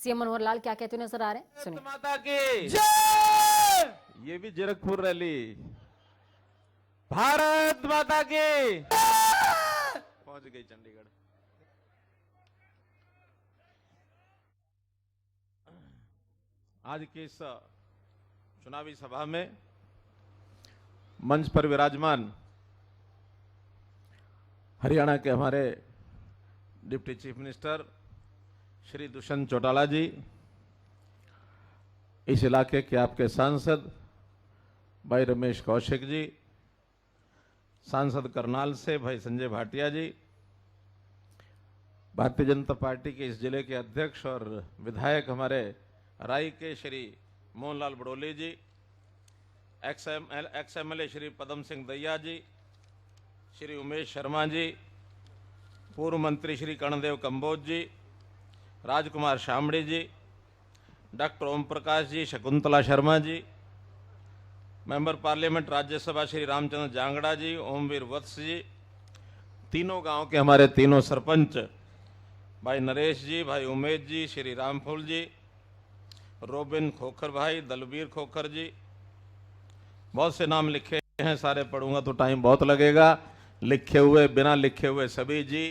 CM Manohar Lal क्या कहते हुए नजर आ रहे हैं, सुनिए। माता की जय। ये भी जीरकपुर रैली। भारत माता की पहुंच गई चंडीगढ़। आज की इस चुनावी सभा में मंच पर विराजमान हरियाणा के हमारे deputy chief minister Shri Dushyant Chautala ji, इस इलाके के आपके सांसद भाई रमेश कौशिक जी, सांसद करनाल से भाई संजय भाटिया जी, भारतीय जनता पार्टी के इस जिले के अध्यक्ष और विधायक हमारे राई के श्री मोहनलाल बड़ोली जी, एक्स एमएलए श्री पदम सिंह दैया जी, श्री उमेश शर्मा जी, पूर्व मंत्री श्री कर्णदेव कंबोज जी, राजकुमार शामड़ी जी, doctor Om Prakash ji, Shakuntala Sharma ji, member parliament Rajya Sabha Shri Ramchandra Jangra जी, ओमवीर वत्स जी, तीनों गांव के हमारे तीनों सरपंच भाई नरेश जी, भाई उमेश जी, श्री रामफूल जी, रोबिन खोखर भाई, दलबीर खोखर जी, बहुत से नाम लिखे हैं, सारे पढ़ूंगा तो टाइम बहुत लगेगा। लिखे हुए बिना लिखे हुए सभी जी,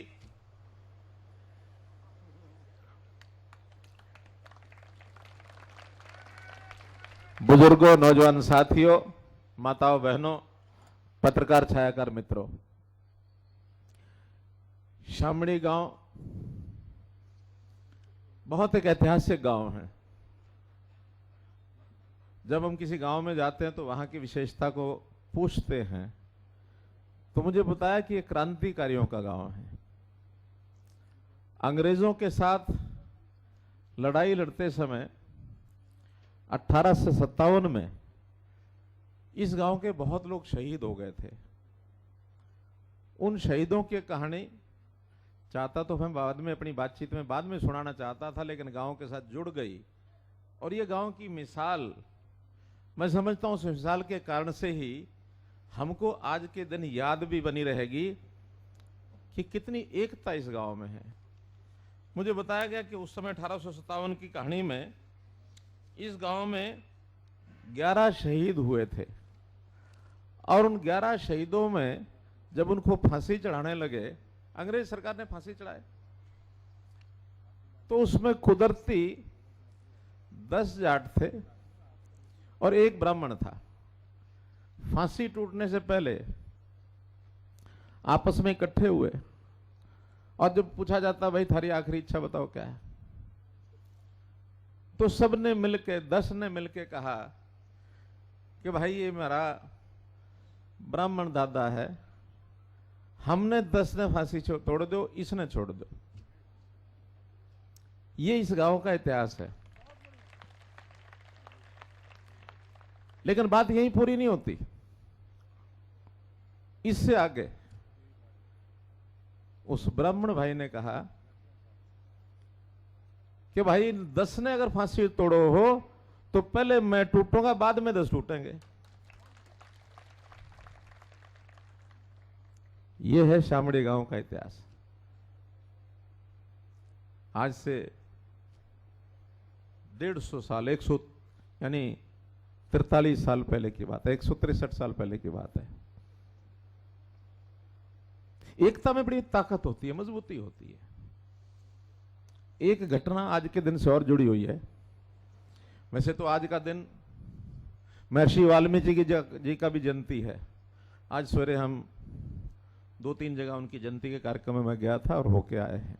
बुजुर्गों, नौजवान साथियों, माताओं बहनों, पत्रकार छायाकार मित्रों, शामड़ी गांव बहुत एक ऐतिहासिक गांव है। जब हम किसी गांव में जाते हैं तो वहां की विशेषता को पूछते हैं तो मुझे बताया कि ये क्रांतिकारियों का गांव है। अंग्रेजों के साथ लड़ाई लड़ते समय 1857 में इस गांव के बहुत लोग शहीद हो गए थे। उन शहीदों की कहानी चाहता तो मैं बाद में अपनी बातचीत में बाद में सुनाना चाहता था, लेकिन गांव के साथ जुड़ गई और ये गांव की मिसाल मैं समझता हूं उस मिसाल के कारण से ही हमको आज के दिन याद भी बनी रहेगी कि कितनी एकता इस गांव में है। मुझे बताया गया कि उस समय 1857 की कहानी में इस गांव में 11 शहीद हुए थे और उन 11 शहीदों में जब उनको फांसी चढ़ाने लगे, अंग्रेज सरकार ने फांसी चढ़ाए, तो उसमें कुदरती 10 जाट थे और एक ब्राह्मण था। फांसी टूटने से पहले आपस में इकट्ठे हुए और जब पूछा जाता भाई थारी आखिरी इच्छा बताओ क्या है, तो सबने मिलके 10 ने मिलके कहा कि भाई ये मेरा ब्राह्मण दादा है, हमने 10 ने फांसी तोड़ दो, इसने छोड़ दो। ये इस गांव का इतिहास है। लेकिन बात यहीं पूरी नहीं होती, इससे आगे उस ब्राह्मण भाई ने कहा कि भाई 10 ने अगर फांसी तोड़ो हो तो पहले मैं टूटूंगा, बाद में 10 टूटेंगे। यह है शामड़ी गांव का इतिहास। आज से 150 साल 100 यानी 43 साल पहले की बात है, 163 साल पहले की बात है। एकता में बड़ी ताकत होती है, मजबूती होती है। एक घटना आज के दिन से और जुड़ी हुई है। वैसे तो आज का दिन महर्षि वाल्मीकि जी का भी जयंती है। आज सवेरे हम 2-3 जगह उनकी जयंती के कार्यक्रम में मैं गया था और होके आए हैं।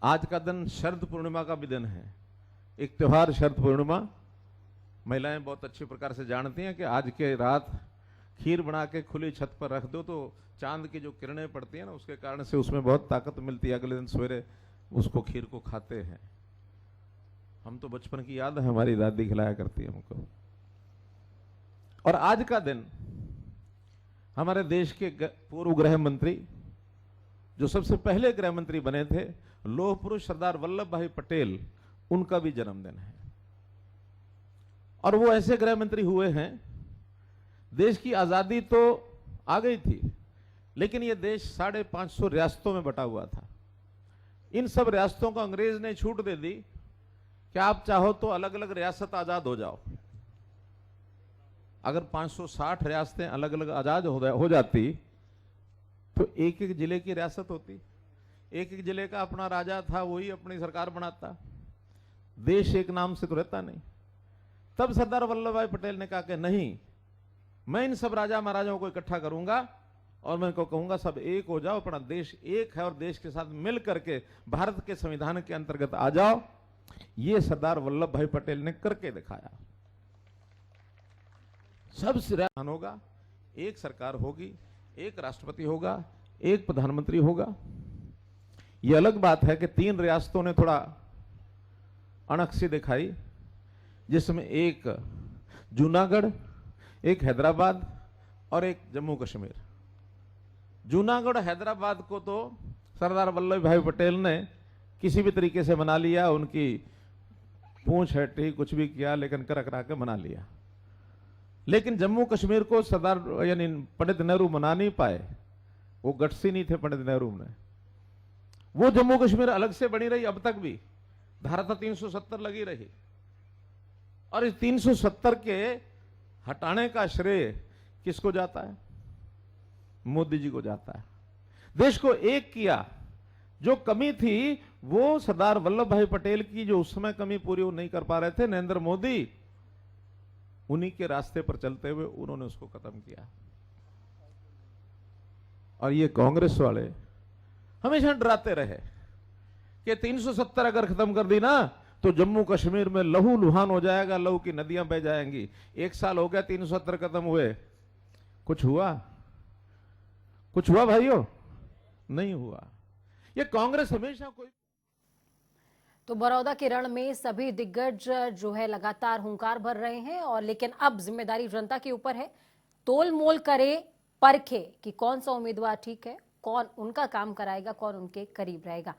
आज का दिन शरद पूर्णिमा का भी दिन है, एक त्योहार शरद पूर्णिमा। महिलाएं बहुत अच्छी प्रकार से जानती हैं कि आज के रात खीर बना के खुली छत पर रख दो तो चांद की जो किरणें पड़ती है ना, उसके कारण से उसमें बहुत ताकत मिलती है। अगले दिन सवेरे उसको खीर को खाते हैं। हम तो बचपन की याद है, हमारी दादी खिलाया करती है हमको। और आज का दिन हमारे देश के पूर्व गृह मंत्री, जो सबसे पहले गृह मंत्री बने थे, लौह पुरुष सरदार वल्लभ भाई पटेल, उनका भी जन्मदिन है। और वो ऐसे गृह मंत्री हुए हैं, देश की आजादी तो आ गई थी, लेकिन ये देश 550 रियासतों में बटा हुआ था। इन सब रियासतों को अंग्रेज ने छूट दे दी कि आप चाहो तो अलग अलग रियासत आजाद हो जाओ। अगर 560 रियासतें अलग अलग आजाद हो जाती तो एक एक जिले की रियासत होती, एक एक जिले का अपना राजा था, वही अपनी सरकार बनाता, देश एक नाम से तो रहता नहीं। तब सरदार वल्लभ भाई पटेल ने कहा कि नहीं, मैं इन सब राजा महाराजाओं को इकट्ठा करूंगा और मैं इनको कहूंगा सब एक हो जाओ, अपना देश एक है और देश के साथ मिल करके भारत के संविधान के अंतर्गत आ जाओ। ये सरदार वल्लभ भाई पटेल ने करके दिखाया। सब सिरान होगा, एक सरकार होगी, एक राष्ट्रपति होगा, एक प्रधानमंत्री होगा। यह अलग बात है कि 3 रियासतों ने थोड़ा अणख सी दिखाई, जिसमें एक जूनागढ़, एक हैदराबाद और एक जम्मू कश्मीर। जूनागढ़ हैदराबाद को तो सरदार वल्लभ भाई पटेल ने किसी भी तरीके से मना लिया, उनकी पूंछ हटी, कुछ भी किया, लेकिन कर करा के मना लिया। लेकिन जम्मू कश्मीर को सरदार यानी पंडित नेहरू मना नहीं पाए, वो गट्सी नहीं थे पंडित नेहरू में। वो जम्मू कश्मीर अलग से बनी रही, अब तक भी धारा 370 लगी रही, और इस 370 के हटाने का श्रेय किसको जाता है? मोदी जी को जाता है। देश को एक किया, जो कमी थी वो सरदार वल्लभ भाई पटेल की, जो उस समय कमी पूरी वो नहीं कर पा रहे थे, नरेंद्र मोदी उन्हीं के रास्ते पर चलते हुए उन्होंने उसको खत्म किया। और ये कांग्रेस वाले हमेशा डराते रहे कि 370 अगर खत्म कर दी ना तो जम्मू कश्मीर में लहू लुहान हो जाएगा, लहू की नदियां बह जाएंगी। 1 साल हो गया 370 खत्म हुए, कुछ हुआ? कुछ हुआ भाइयों? नहीं हुआ। ये कांग्रेस हमेशा कोई। तो बड़ौदा के रण में सभी दिग्गज जो है लगातार हुंकार भर रहे हैं, और लेकिन अब जिम्मेदारी जनता के ऊपर है। तोल मोल करे, परखे कि कौन सा उम्मीदवार ठीक है, कौन उनका काम कराएगा, कौन उनके करीब रहेगा।